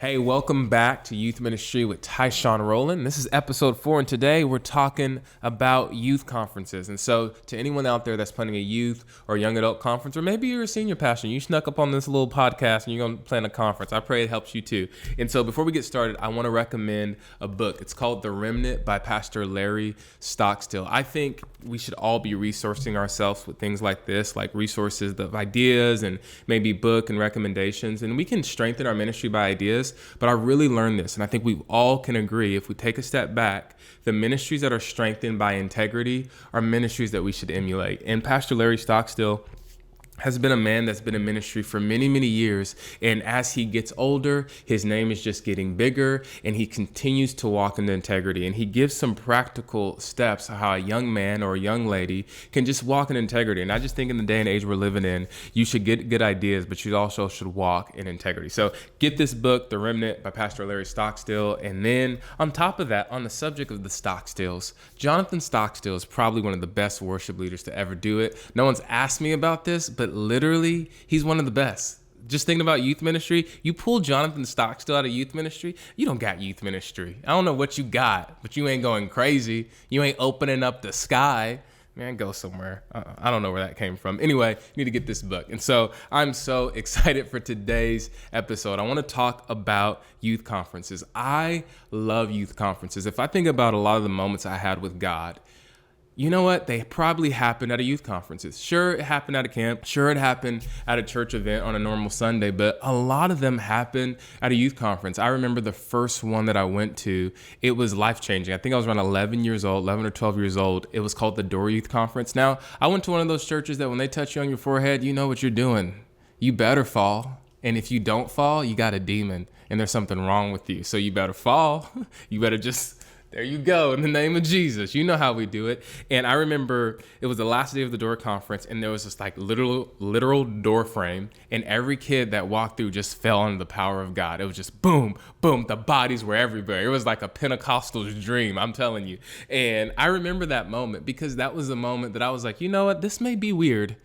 Hey, welcome back to Youth Ministry with Tyshone Roland. This is episode 4, and today we're talking about youth conferences. And so to anyone out there that's planning a youth or young adult conference, or maybe you're a senior pastor, you snuck up on this little podcast and you're going to plan a conference. I pray it helps you too. And so before we get started, I want to recommend a book. It's called The Remnant by Pastor Larry Stockstill. I think we should all be resourcing ourselves with things like this, like resources of ideas and maybe book and recommendations. And we can strengthen our ministry by ideas. But I really learned this, and I think we all can agree, if we take a step back, the ministries that are strengthened by integrity are ministries that we should emulate. And Pastor Larry Stockstill has been a man that's been in ministry for many, many years. And as he gets older, his name is just getting bigger, and he continues to walk in integrity. And he gives some practical steps on how a young man or a young lady can just walk in integrity. And I just think in the day and age we're living in, you should get good ideas, but you also should walk in integrity. So get this book, The Remnant by Pastor Larry Stockstill. And then on top of that, on the subject of the Stockstills, Jonathan Stockstill is probably one of the best worship leaders to ever do it. No one's asked me about this, but literally, he's one of the best. Just thinking about youth ministry, you pull Jonathan Stockstill out of youth ministry, you don't got youth ministry. I don't know what you got, but you ain't going crazy. You ain't opening up the sky. Man, go somewhere. I don't know where that came from. Anyway, you need to get this book. And so I'm so excited for today's episode. I want to talk about youth conferences. I love youth conferences. If I think about a lot of the moments I had with God, you know what? They probably happened at a youth conferences. Sure, it happened at a camp. Sure, it happened at a church event on a normal Sunday, but a lot of them happen at a youth conference. I remember the first one that I went to, it was life-changing. I think I was around 11 or 12 years old. It was called the Door Youth Conference. Now, I went to one of those churches that when they touch you on your forehead, you know what you're doing. You better fall. And if you don't fall, you got a demon and there's something wrong with you. So you better fall. You better just... There you go, in the name of Jesus. You know how we do it. And I remember it was the last day of the door conference, and there was this like literal door frame, and every kid that walked through just fell under the power of God. It was just boom, boom. The bodies were everywhere. It was like a Pentecostal's dream, I'm telling you. And I remember that moment because that was the moment that I was like, you know what, this may be weird,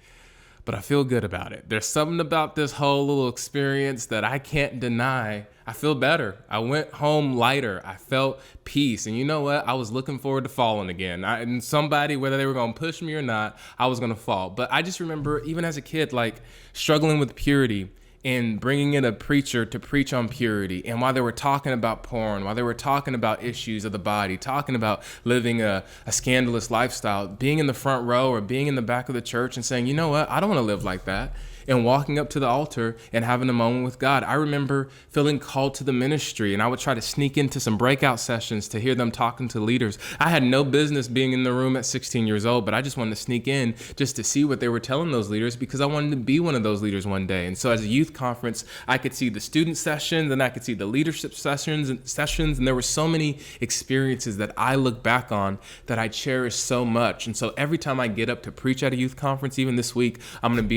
but I feel good about it. There's something about this whole little experience that I can't deny. I feel better. I went home lighter. I felt peace. And you know what? I was looking forward to falling again. And somebody, whether they were going to push me or not, I was going to fall. But I just remember, even as a kid, like struggling with purity and bringing in a preacher to preach on purity. And while they were talking about porn, while they were talking about issues of the body, talking about living a scandalous lifestyle, being in the front row or being in the back of the church and saying, you know what, I don't want to live like that. And walking up to the altar and having a moment with God. I remember feeling called to the ministry, and I would try to sneak into some breakout sessions to hear them talking to leaders. I had no business being in the room at 16 years old, but I just wanted to sneak in just to see what they were telling those leaders because I wanted to be one of those leaders one day. And so as a youth conference, I could see the student sessions and I could see the leadership sessions, and there were so many experiences that I look back on that I cherish so much. And so every time I get up to preach at a youth conference, even this week, I'm going to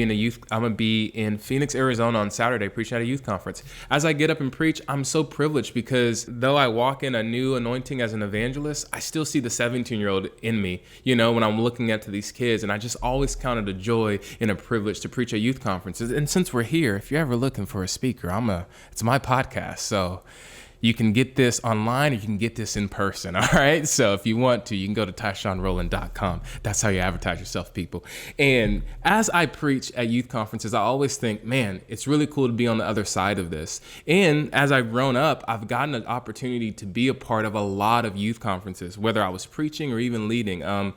be in Phoenix, Arizona on Saturday preaching at a youth conference. As I get up and preach, I'm so privileged because though I walk in a new anointing as an evangelist, I still see the 17-year-old in me, you know, when I'm looking at these kids. And I just always counted a joy and a privilege to preach at youth conferences. And since we're here, if you're ever looking for a speaker, it's my podcast. So you can get this online or you can get this in person, all right? So if you want to, you can go to TyshoneRoland.com. That's how you advertise yourself, people. And as I preach at youth conferences, I always think, man, it's really cool to be on the other side of this. And as I've grown up, I've gotten an opportunity to be a part of a lot of youth conferences, whether I was preaching or even leading. A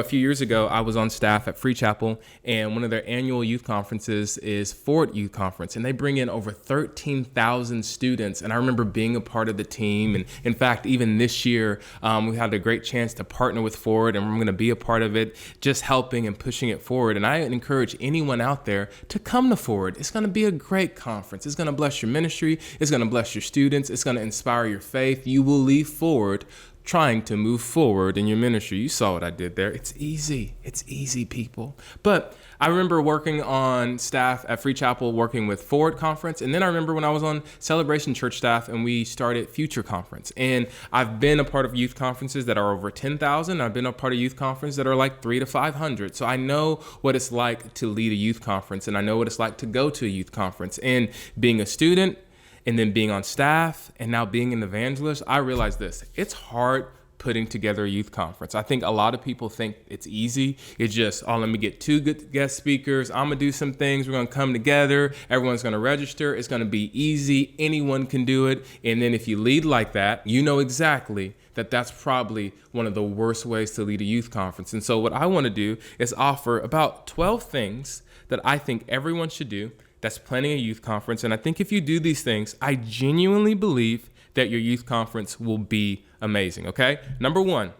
few years ago, I was on staff at Free Chapel, and one of their annual youth conferences is Ford Youth Conference, and they bring in over 13,000 students. And I remember being a part of the team. And in fact, even this year, we had a great chance to partner with Ford, and we're going to be a part of it, just helping and pushing it forward. And I encourage anyone out there to come to Ford. It's going to be a great conference. It's going to bless your ministry. It's going to bless your students. It's going to inspire your faith. You will leave Ford trying to move forward in your ministry. You saw what I did there. It's easy. It's easy, people. But I remember working on staff at Free Chapel, working with Forward Conference. And then I remember when I was on Celebration Church staff and we started Future Conference. And I've been a part of youth conferences that are over 10,000. I've been a part of youth conferences that are like 300 to 500. So I know what it's like to lead a youth conference, and I know what it's like to go to a youth conference. And being a student and then being on staff and now being an evangelist, I realized this. It's hard putting together a youth conference. I think a lot of people think it's easy. It's just, let me get 2 good guest speakers. I'm gonna do some things. We're gonna come together. Everyone's gonna register. It's gonna be easy. Anyone can do it. And then if you lead like that, you know exactly that that's probably one of the worst ways to lead a youth conference. And so what I wanna do is offer about 12 things that I think everyone should do that's planning a youth conference. And I think if you do these things, I genuinely believe that your youth conference will be amazing, okay? Number 1,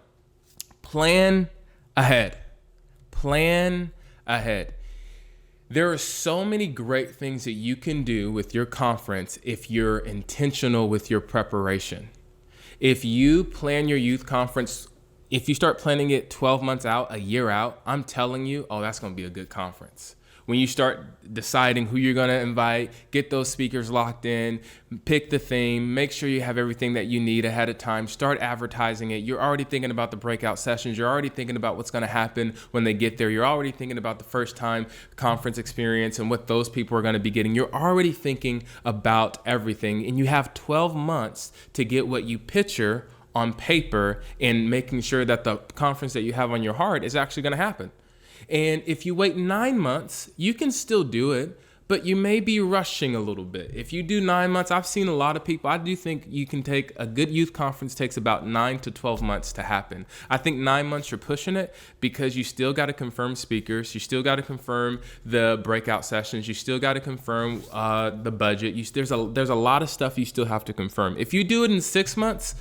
plan ahead. Plan ahead. There are so many great things that you can do with your conference if you're intentional with your preparation. If you plan your youth conference, if you start planning it 12 months out, a year out, I'm telling you, that's gonna be a good conference. When you start deciding who you're gonna invite, get those speakers locked in, pick the theme, make sure you have everything that you need ahead of time, start advertising it. You're already thinking about the breakout sessions. You're already thinking about what's gonna happen when they get there. You're already thinking about the first time conference experience and what those people are gonna be getting. You're already thinking about everything, and you have 12 months to get what you picture on paper and making sure that the conference that you have on your heart is actually gonna happen. And if you wait 9 months, you can still do it, but you may be rushing a little bit. If you do 9 months, I've seen a lot of people, I do think you can take a good youth conference takes about 9 to 12 months to happen. I think 9 months you're pushing it because you still got to confirm speakers. You still got to confirm the breakout sessions. You still got to confirm the budget. There's a lot of stuff you still have to confirm. If you do it in 6 months,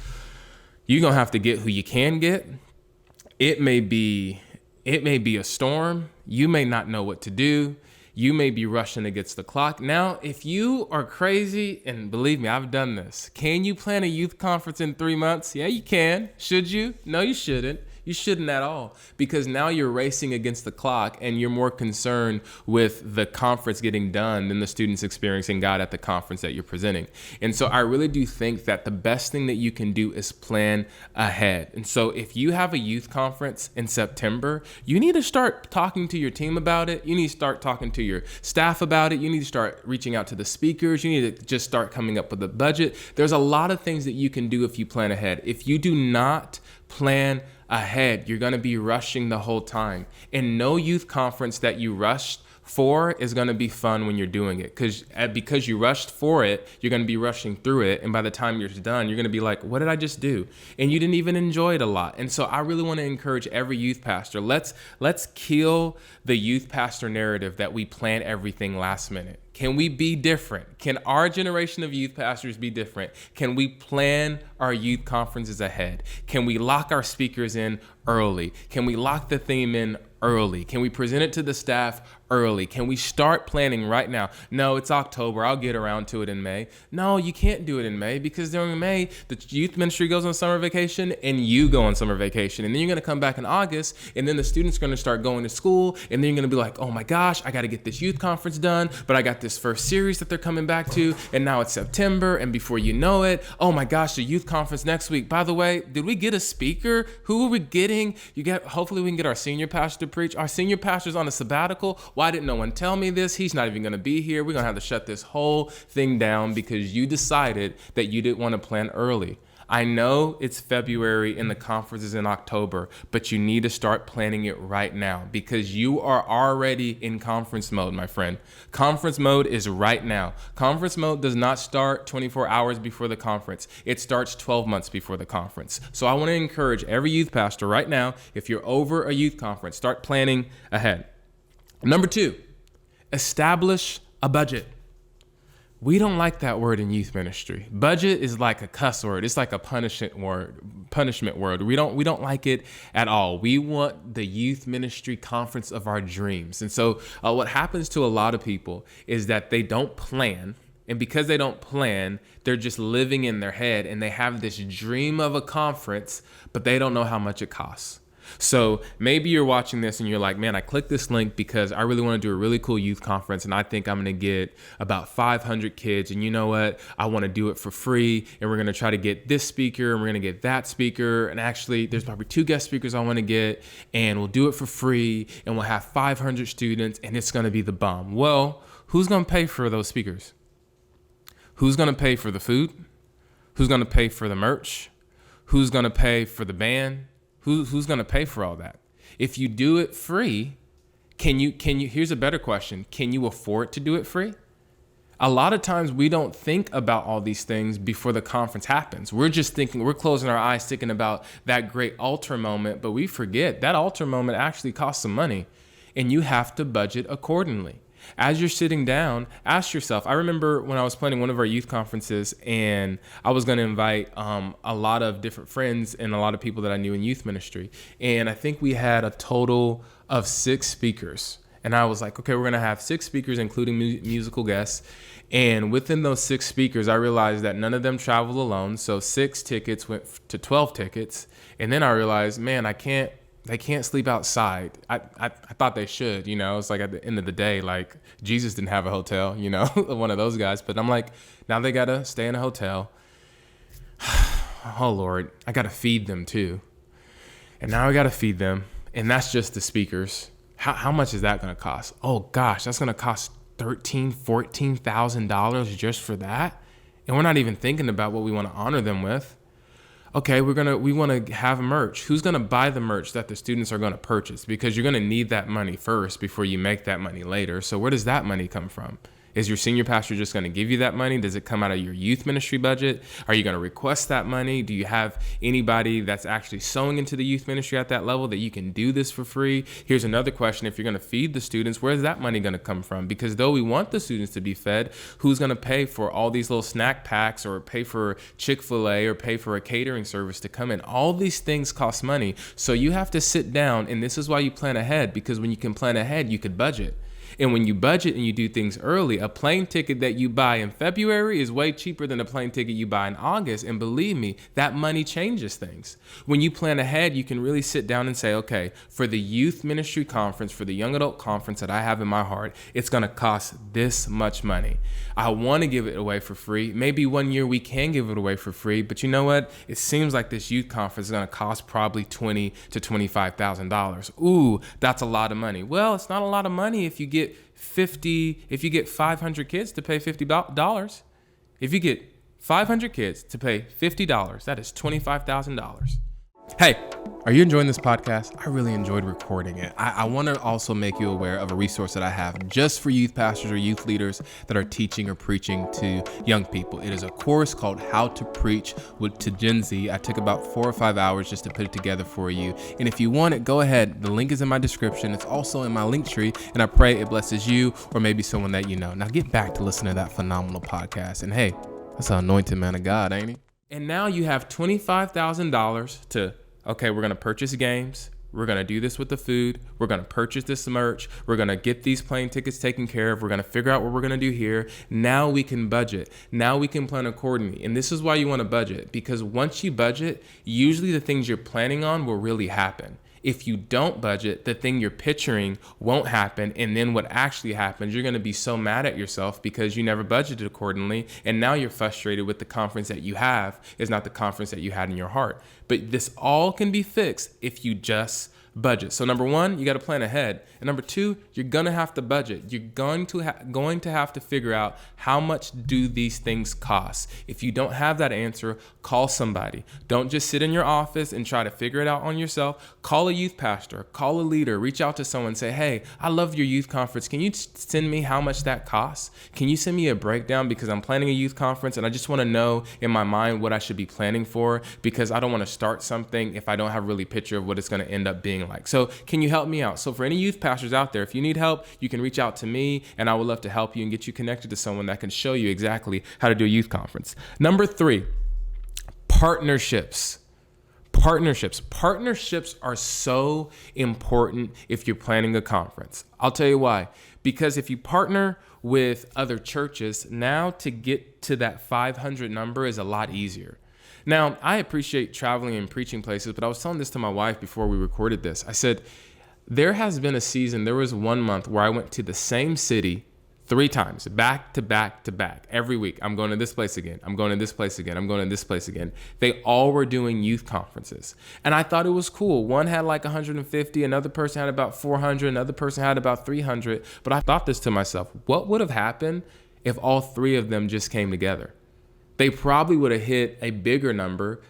you're going to have to get who you can get. It may be a storm. You may not know what to do. You may be rushing against the clock. Now, if you are crazy, and believe me, I've done this. Can you plan a youth conference in 3 months? Yeah, you can. Should you? No, you shouldn't. You shouldn't at all, because now you're racing against the clock and you're more concerned with the conference getting done than the students experiencing God at the conference that you're presenting. And so I really do think that the best thing that you can do is plan ahead. And so if you have a youth conference in September, you need to start talking to your team about it. You need to start talking to your staff about it. You need to start reaching out to the speakers. You need to just start coming up with a budget. There's a lot of things that you can do if you plan ahead. If you do not plan ahead, you're going to be rushing the whole time. And no youth conference that you rushed for is going to be fun when you're doing it, because you rushed for it, you're going to be rushing through it, and by the time you're done, you're going to be like, what did I just do? And you didn't even enjoy it a lot. And so I really want to encourage every youth pastor, let's kill the youth pastor narrative that we plan everything last minute. Can we be different? Can our generation of youth pastors be different? Can we plan our youth conferences ahead? Can we lock our speakers in early? Can we lock the theme in early? Can we present it to the staff early? Can we start planning right now? No, it's October. I'll get around to it in May. No, you can't do it in May, because during May, the youth ministry goes on summer vacation and you go on summer vacation. And then you're going to come back in August, and then the students are going to start going to school, and then you're going to be like, oh my gosh, I got to get this youth conference done, but I got this first series that they're coming back to, and now it's September, and before you know it, oh my gosh, the youth conference next week. By the way, did we get a speaker? Who are we getting? Hopefully we can get our senior pastor to preach. Our senior pastor's on a sabbatical. Why didn't no one tell me this? He's not even going to be here. We're going to have to shut this whole thing down because you decided that you didn't want to plan early. I know it's February and the conference is in October, but you need to start planning it right now, because you are already in conference mode, my friend. Conference mode is right now. Conference mode does not start 24 hours before the conference. It starts 12 months before the conference. So I want to encourage every youth pastor right now, if you're over a youth conference, start planning ahead. Number 2, establish a budget. We don't like that word in youth ministry. Budget is like a cuss word. It's like a punishment word. We don't like it at all. We want the youth ministry conference of our dreams. And so what happens to a lot of people is that they don't plan. And because they don't plan, they're just living in their head, and they have this dream of a conference, but they don't know how much it costs. So maybe you're watching this and you're like, man, I clicked this link because I really want to do a really cool youth conference, and I think I'm going to get about 500 kids. And you know what? I want to do it for free, and we're going to try to get this speaker, and we're going to get that speaker. And actually, there's probably 2 guest speakers I want to get, and we'll do it for free, and we'll have 500 students, and it's going to be the bomb. Well, who's going to pay for those speakers? Who's going to pay for the food? Who's going to pay for the merch? Who's going to pay for the band? Who's going to pay for all that? If you do it free, can you, here's a better question. Can you afford to do it free? A lot of times we don't think about all these things before the conference happens. We're just thinking, we're closing our eyes thinking about that great altar moment, but we forget that altar moment actually costs some money, and you have to budget accordingly. As you're sitting down, ask yourself, I remember when I was planning one of our youth conferences and I was going to invite a lot of different friends and a lot of people that I knew in youth ministry. And I think we had a total of 6 speakers. And I was like, okay, we're going to have 6 speakers, including musical guests. And within those 6 speakers, I realized that none of them traveled alone. So 6 tickets went to 12 tickets. And then I realized, man, they can't sleep outside. I thought they should, it's like at the end of the day, like Jesus didn't have a hotel, one of those guys. But I'm like, now they got to stay in a hotel. Oh, Lord, I got to feed them too. And now I got to feed them. And that's just the speakers. How much is that going to cost? Oh, gosh, that's going to cost $13,000, $14,000 just for that. And we're not even thinking about what we want to honor them with. Okay, we want to have merch. Who's going to buy the merch that the students are going to purchase? Because you're going to need that money first before you make that money later. So where does that money come from? Is your senior pastor just going to give you that money? Does it come out of your youth ministry budget? Are you going to request that money? Do you have anybody that's actually sowing into the youth ministry at that level that you can do this for free? Here's another question. If you're going to feed the students, where's that money going to come from? Because though we want the students to be fed, who's going to pay for all these little snack packs or pay for Chick-fil-A or pay for a catering service to come in? All these things cost money. So you have to sit down, and this is why you plan ahead, because when you can plan ahead, you could budget. And when you budget and you do things early, a plane ticket that you buy in February is way cheaper than a plane ticket you buy in August. And believe me, that money changes things. When you plan ahead, you can really sit down and say, okay, for the youth ministry conference, for the young adult conference that I have in my heart, it's going to cost this much money. I want to give it away for free. Maybe one year we can give it away for free. But you know what? It seems like this youth conference is going to cost probably $20,000 to $25,000. Ooh, that's a lot of money. Well, it's not a lot of money if you get 500 kids to pay $50. If you get 500 kids to pay $50, that is $25,000. Hey, are you enjoying this podcast? I really enjoyed recording it. I want to also make you aware of a resource that I have just for youth pastors or youth leaders that are teaching or preaching to young people. It is a course called How to Preach to Gen Z. I took about 4 or 5 hours just to put it together for you. And if you want it, go ahead. The link is in my description. It's also in my link tree. And I pray it blesses you or maybe someone that you know. Now get back to listening to that phenomenal podcast. And hey, that's an anointed man of God, ain't he? And now you have $25,000 to, okay, we're going to purchase games. We're going to do this with the food. We're going to purchase this merch. We're going to get these plane tickets taken care of. We're going to figure out what we're going to do here. Now we can budget. Now we can plan accordingly. And this is why you want to budget, because once you budget, usually the things you're planning on will really happen. If you don't budget, the thing you're picturing won't happen. And then what actually happens, you're going to be so mad at yourself because you never budgeted accordingly. And now you're frustrated with the conference that you have is not the conference that you had in your heart. But this all can be fixed if you just budget. So number 1, you got to plan ahead. And number 2, you're going to have to budget. You're going to have to figure out how much do these things cost. If you don't have that answer, call somebody. Don't just sit in your office and try to figure it out on yourself. Call a youth pastor, call a leader, reach out to someone and say, hey, I love your youth conference. Can you send me how much that costs? Can you send me a breakdown because I'm planning a youth conference and I just want to know in my mind what I should be planning for, because I don't want to start something if I don't have really a picture of what it's going to end up being like. So can you help me out? So for any youth pastors out there, if you need help, you can reach out to me and I would love to help you and get you connected to someone that can show you exactly how to do a youth conference. Number 3, partnerships. Partnerships are so important if you're planning a conference. I'll tell you why. Because if you partner with other churches, now to get to that 500 number is a lot easier. Now, I appreciate traveling and preaching places, but I was telling this to my wife before we recorded this. I said, there has been a season, there was 1 month where I went to the same city 3 times, back to back to back, every week. I'm going to this place again. I'm going to this place again. I'm going to this place again. They all were doing youth conferences. And I thought it was cool. One had like 150, another person had about 400, another person had about 300. But I thought this to myself, what would have happened if all three of them just came together. They probably would have hit a bigger number,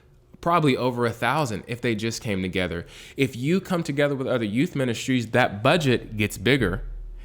probably over 1,000 if they just came together. If you come together with other youth ministries, that budget gets bigger.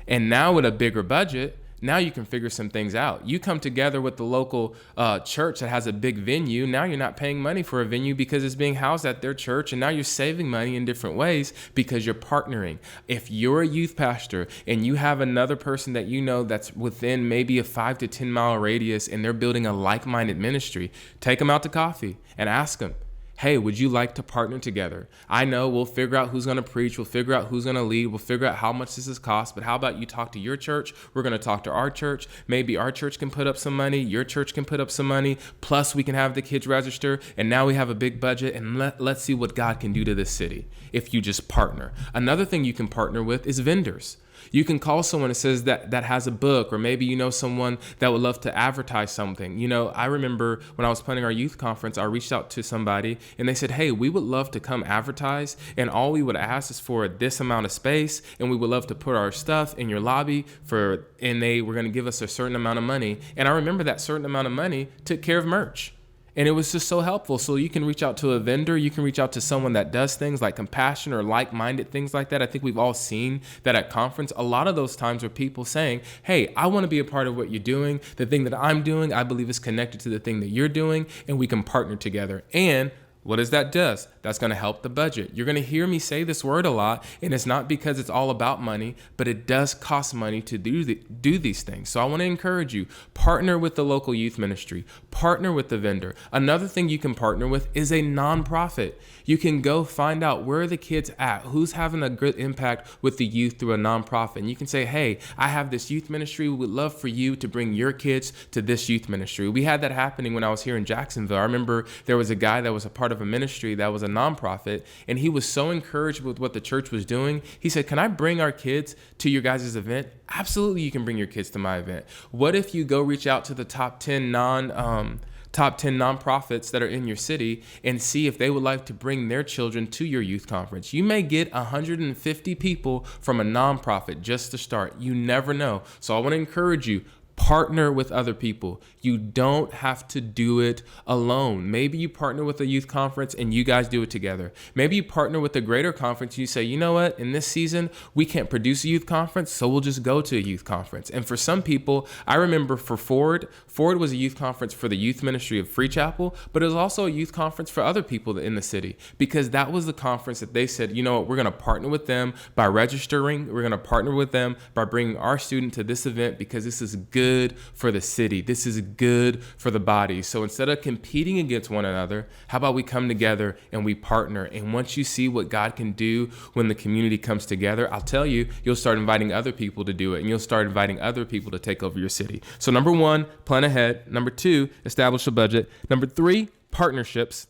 And now with a bigger budget, now you can figure some things out. You come together with the local church that has a big venue. Now you're not paying money for a venue because it's being housed at their church. And now you're saving money in different ways because you're partnering. If you're a youth pastor and you have another person that you know that's within maybe a 5 to 10 mile radius and they're building a like-minded ministry, take them out to coffee and ask them, hey, would you like to partner together? I know we'll figure out who's going to preach. We'll figure out who's going to lead. We'll figure out how much this is cost. But how about you talk to your church? We're going to talk to our church. Maybe our church can put up some money. Your church can put up some money. Plus, we can have the kids register. And now we have a big budget. And let's see what God can do to this city if you just partner. Another thing you can partner with is vendors. You can call someone that says that has a book, or maybe you know someone that would love to advertise something. You know, I remember when I was planning our youth conference, I reached out to somebody and they said, hey, we would love to come advertise, and all we would ask is for this amount of space, and we would love to put our stuff in your lobby and they were going to give us a certain amount of money. And I remember that certain amount of money took care of merch. And it was just so helpful. So you can reach out to a vendor. You can reach out to someone that does things like compassion or like-minded things like that. I think we've all seen that at conference. A lot of those times were people saying, hey, I want to be a part of what you're doing. The thing that I'm doing, I believe is connected to the thing that you're doing, and we can partner together. And what does that do? That's going to help the budget. You're going to hear me say this word a lot, and it's not because it's all about money, but it does cost money to do these things. So I want to encourage you, partner with the local youth ministry, partner with the vendor. Another thing you can partner with is a nonprofit. You can go find out where are the kids at, who's having a good impact with the youth through a nonprofit. And you can say, hey, I have this youth ministry. We would love for you to bring your kids to this youth ministry. We had that happening when I was here in Jacksonville. I remember there was a guy that was a part of a ministry that was a nonprofit, and he was so encouraged with what the church was doing. He said, can I bring our kids to your guys' event? Absolutely, you can bring your kids to my event. What if you go reach out to the top 10 nonprofits that are in your city and see if they would like to bring their children to your youth conference? You may get 150 people from a nonprofit just to start. You never know. So I want to encourage you, partner with other people. You don't have to do it alone. Maybe you partner with a youth conference and you guys do it together. Maybe you partner with a greater conference. You say, you know what, in this season, we can't produce a youth conference, so we'll just go to a youth conference. And for some people, I remember for Ford was a youth conference for the youth ministry of Free Chapel, but it was also a youth conference for other people in the city, because that was the conference that they said, you know what, we're going to partner with them by registering. We're going to partner with them by bringing our student to this event because this is good for the city. This is good for the body. So instead of competing against one another, how about we come together and we partner? And once you see what God can do when the community comes together, I'll tell you, you'll start inviting other people to do it, and you'll start inviting other people to take over your city. So number 1, plan ahead. Number 2, establish a budget. Number 3, partnerships.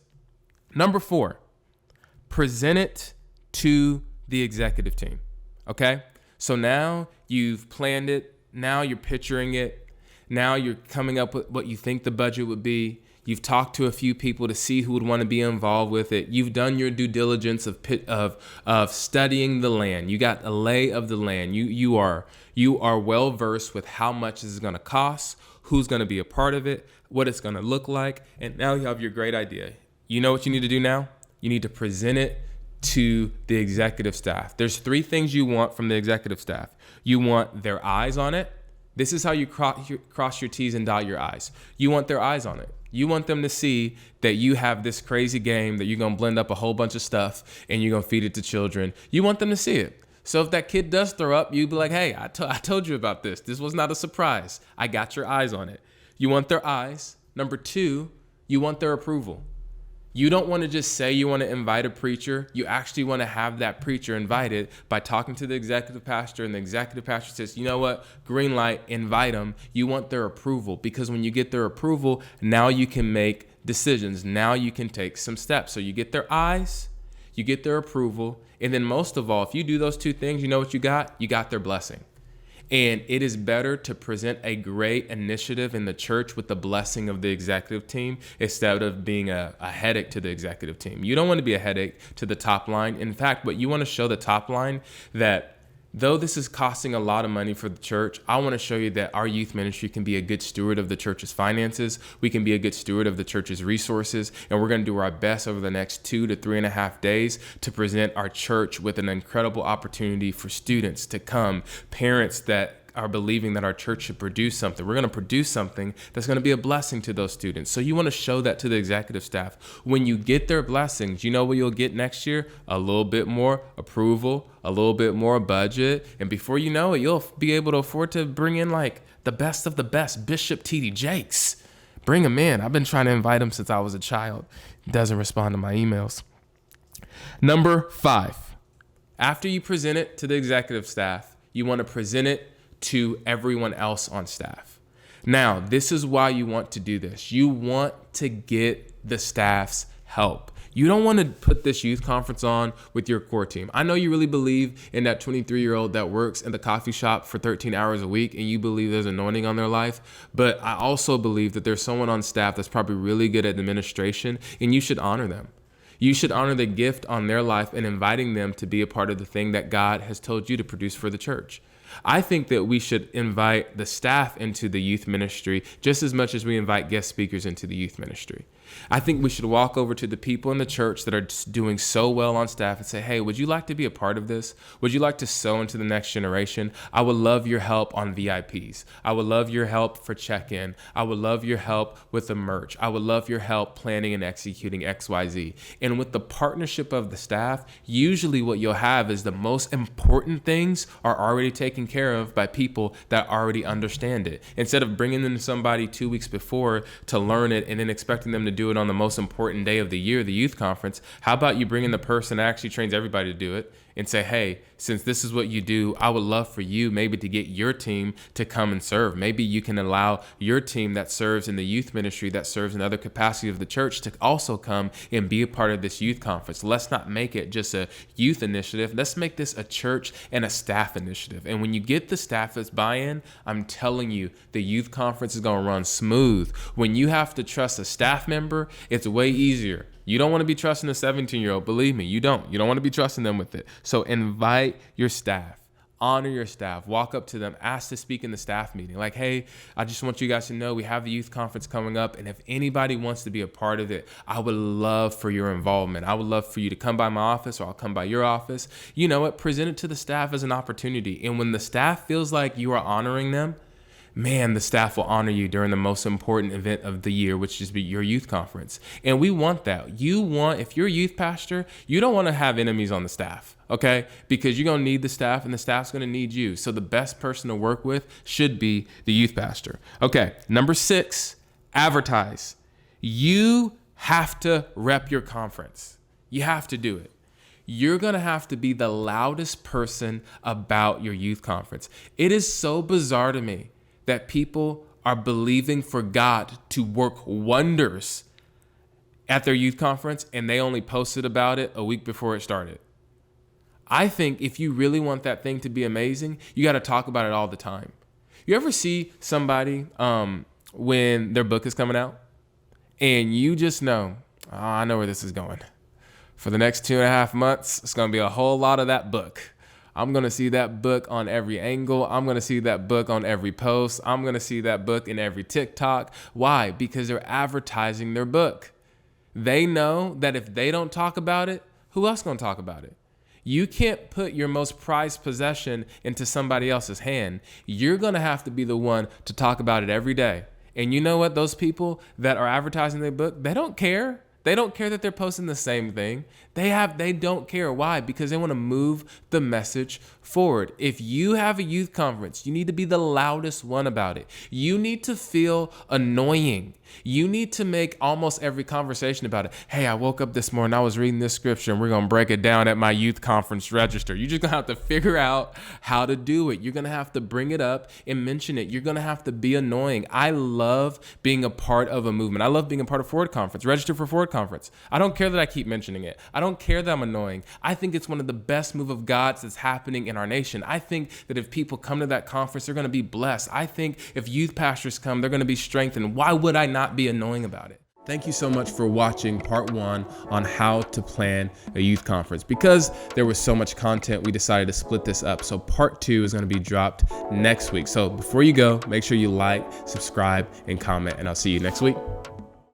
Number 4, present it to the executive team. Okay? So now you've planned it. Now you're picturing it. Now you're coming up with what you think the budget would be. You've talked to a few people to see who would want to be involved with it. You've done your due diligence of studying the land. You got a lay of the land. You are well versed with how much this is going to cost, who's going to be a part of it, what it's going to look like, and now you have your great idea. You know what you need to do now? You need to present it to the executive staff. There's 3 things you want from the executive staff. You want their eyes on it. This is how you cross your T's and dot your I's. You want their eyes on it. You want them to see that you have this crazy game that you're going to blend up a whole bunch of stuff and you're going to feed it to children. You want them to see it. So if that kid does throw up, you'd be like, hey, I told you about this. This was not a surprise. I got your eyes on it. You want their eyes. Number 2, you want their approval. You don't want to just say you want to invite a preacher. You actually want to have that preacher invited by talking to the executive pastor, and the executive pastor says, you know what, green light, invite them. You want their approval, because when you get their approval, now you can make decisions. Now you can take some steps. So you get their eyes, you get their approval, and then most of all, if you do those 2 things, you know what you got? You got their blessing. And it is better to present a great initiative in the church with the blessing of the executive team instead of being a headache to the executive team. You don't want to be a headache to the top line. In fact, what you want to show the top line that Though this is costing a lot of money for the church, I want to show you that our youth ministry can be a good steward of the church's finances. We can be a good steward of the church's resources, and we're going to do our best over the next 2 to 3.5 days to present our church with an incredible opportunity for students to come, parents that are believing that our church should produce something. We're going to produce something that's going to be a blessing to those students. So you want to show that to the executive staff. When you get their blessings, you know what you'll get next year? A little bit more approval, a little bit more budget. And before you know it, you'll be able to afford to bring in like the best of the best, Bishop T.D. Jakes. Bring him in. I've been trying to invite him since I was a child. He doesn't respond to my emails. Number 5, after you present it to the executive staff, you want to present it to everyone else on staff. Now, this is why you want to do this. You want to get the staff's help. You don't want to put this youth conference on with your core team. I know you really believe in that 23-year-old that works in the coffee shop for 13 hours a week, and you believe there's anointing on their life. But I also believe that there's someone on staff that's probably really good at administration, and you should honor them. You should honor the gift on their life and inviting them to be a part of the thing that God has told you to produce for the church. I think that we should invite the staff into the youth ministry just as much as we invite guest speakers into the youth ministry. I think we should walk over to the people in the church that are doing so well on staff and say, hey, would you like to be a part of this? Would you like to sow into the next generation? I would love your help on VIPs. I would love your help for check-in. I would love your help with the merch. I would love your help planning and executing XYZ. And with the partnership of the staff, usually what you'll have is the most important things are already taken care of by people that already understand it. Instead of bringing in somebody 2 weeks before to learn it and then expecting them to do it on the most important day of the year, the youth conference, how about you bring in the person that actually trains everybody to do it and say, hey, since this is what you do, I would love for you maybe to get your team to come and serve. Maybe you can allow your team that serves in the youth ministry, that serves in other capacity of the church, to also come and be a part of this youth conference. Let's not make it just a youth initiative. Let's make this a church and a staff initiative. And when you get the staff's buy-in, I'm telling you, the youth conference is going to run smooth. When you have to trust a staff member, it's way easier. You don't want to be trusting a 17-year-old. Believe me, you don't. You don't want to be trusting them with it. So invite your staff. Honor your staff. Walk up to them. Ask to speak in the staff meeting. Like, hey, I just want you guys to know we have the youth conference coming up. And if anybody wants to be a part of it, I would love for your involvement. I would love for you to come by my office, or I'll come by your office. You know what? Present it to the staff as an opportunity. And when the staff feels like you are honoring them, man, the staff will honor you during the most important event of the year, which is your youth conference. And we want that. If you're a youth pastor, you don't want to have enemies on the staff, okay? Because you're going to need the staff, and the staff's going to need you. So the best person to work with should be the youth pastor. Okay, number 6, advertise. You have to rep your conference. You have to do it. You're going to have to be the loudest person about your youth conference. It is so bizarre to me that people are believing for God to work wonders at their youth conference, and they only posted about it a week before it started. I think if you really want that thing to be amazing, you got to talk about it all the time. You ever see somebody when their book is coming out, and you just know, oh, I know where this is going. For the next 2.5 months, it's going to be a whole lot of that book. I'm going to see that book on every angle. I'm going to see that book on every post. I'm going to see that book in every TikTok. Why? Because they're advertising their book. They know that if they don't talk about it, who else is going to talk about it? You can't put your most prized possession into somebody else's hand. You're going to have to be the one to talk about it every day. And you know what? Those people that are advertising their book, they don't care. They don't care that they're posting the same thing. They don't care. Why? Because they want to move the message forward. If you have a youth conference, you need to be the loudest one about it. You need to feel annoying. You need to make almost every conversation about it. Hey, I woke up this morning, I was reading this scripture, and we're going to break it down at my youth conference register. You're just going to have to figure out how to do it. You're going to have to bring it up and mention it. You're going to have to be annoying. I love being a part of a movement. I love being a part of Forward Conference. Register for Forward Conference. I don't care that I keep mentioning it. I don't care that I'm annoying. I think it's one of the best move of God's that's happening in our nation. I think that if people come to that conference, they're going to be blessed. I think if youth pastors come, they're going to be strengthened. Why would I not be annoying about it? Thank you so much for watching part 1 on how to plan a youth conference. Because there was so much content, we decided to split this up. So part 2 is going to be dropped next week. So before you go, make sure you like, subscribe, and comment, and I'll see you next week.